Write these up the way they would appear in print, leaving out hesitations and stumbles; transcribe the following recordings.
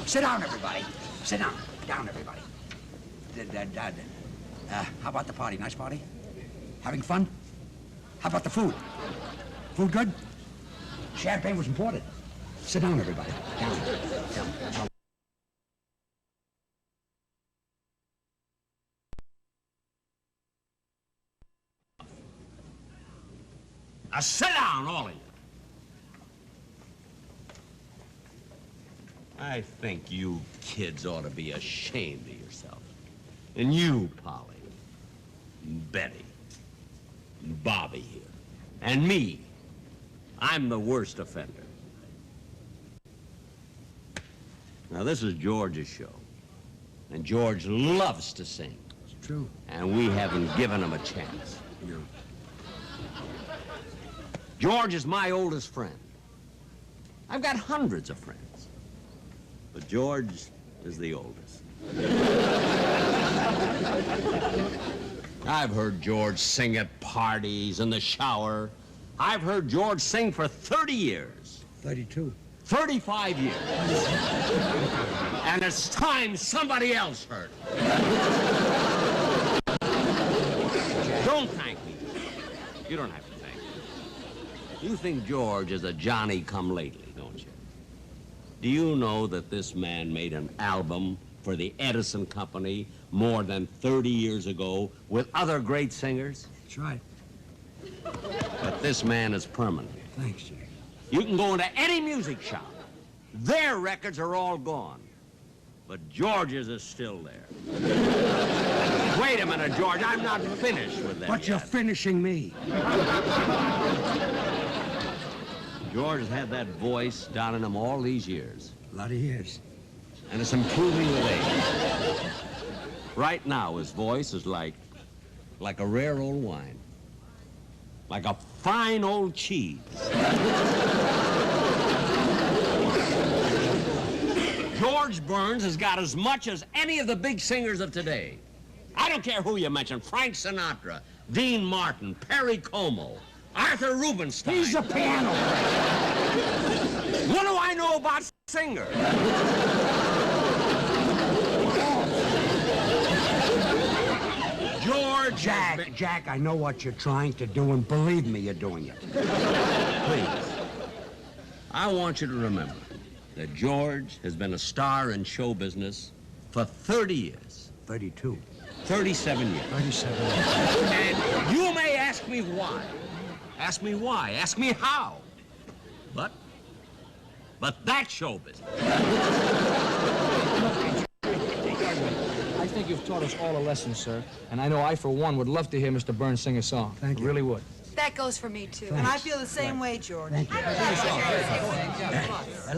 Sit down, everybody. Sit down. Down, everybody. How about the party? Nice party? Having fun? How about the food? Food good? Champagne was imported. Sit down, everybody. Down. Down. Now sit down, all of you. I think you kids ought to be ashamed of yourself. And you, Polly, and Betty, and Bobby here, and me. I'm the worst offender. Now, this is George's show, and George loves to sing. It's true. And we haven't given him a chance. No. George is my oldest friend. I've got hundreds of friends. But George is the oldest. I've heard George sing at parties, in the shower. I've heard George sing for 30 years. 32. 35 years. And it's time somebody else heard it. Don't thank me. You don't have to thank me. You think George is a Johnny-come-lately, don't you? Do you know that this man made an album for the Edison Company more than 30 years ago with other great singers? That's right. But this man is permanent. Thanks, Jay. You can go into any music shop. Their records are all gone. But George's is still there. Wait a minute, George. I'm not finished with that But you're yet. finishing me. George has had that voice down in him all these years. A lot of years. And it's improving with age. Right now, his voice is like a rare old wine. Like a fine old cheese. George Burns has got as much as any of the big singers of today. I don't care who you mention. Frank Sinatra, Dean Martin, Perry Como, Arthur Rubinstein. He's a piano player. What do I know about singers? George Jack, I know what you're trying to do, and believe me, you're doing it. Please, I want you to remember that George has been a star in show business for 30 years. 32. 37 years. 37 years. And you may ask me why. Ask me why. Ask me how. But that's show business. I think you've taught us all a lesson, sir. And I know I, for one, would love to hear Mr. Burns sing a song. Thank you. Really would. That goes for me, too. Thanks. And I feel the same way, George. Thank you.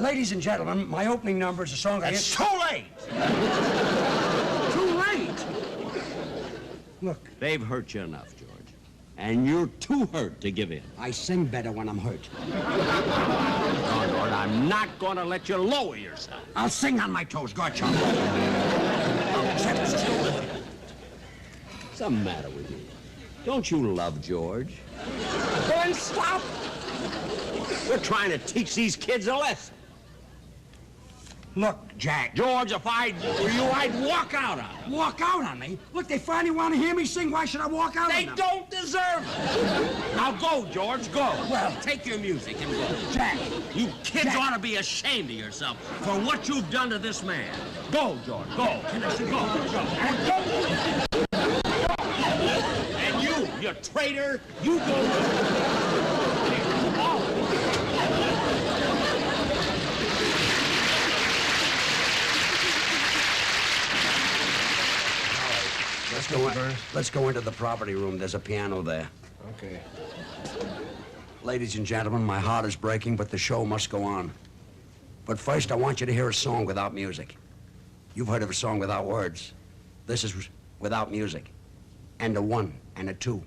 Ladies and gentlemen, my opening number is a song I... It's too late! Too late! Look, They've hurt you enough, George. And you're too hurt to give in. I sing better when I'm hurt. Oh, Lord, I'm not going to let you lower yourself. I'll sing on my toes. Go, Chum. What's the matter with you? Don't you love George? Then stop! We're trying to teach these kids a lesson. Look, Jack. George, if I were you, I'd walk out on them. Walk out on me? Look, they finally want to hear me sing. Why should I walk out They on them? don't deserve it. Now go, George, go. Well, take your music and go. Jack. You kids Jack. ought to be ashamed of yourself for what you've done to this man. Go, George, go. Can I sing? Go. And you traitor, you go. Let's go into the property room. There's a piano there. Okay. Ladies and gentlemen, my heart is breaking, but the show must go on. But first, I want you to hear a song without music. You've heard of a song without words. This is without music. And a 1 and a 2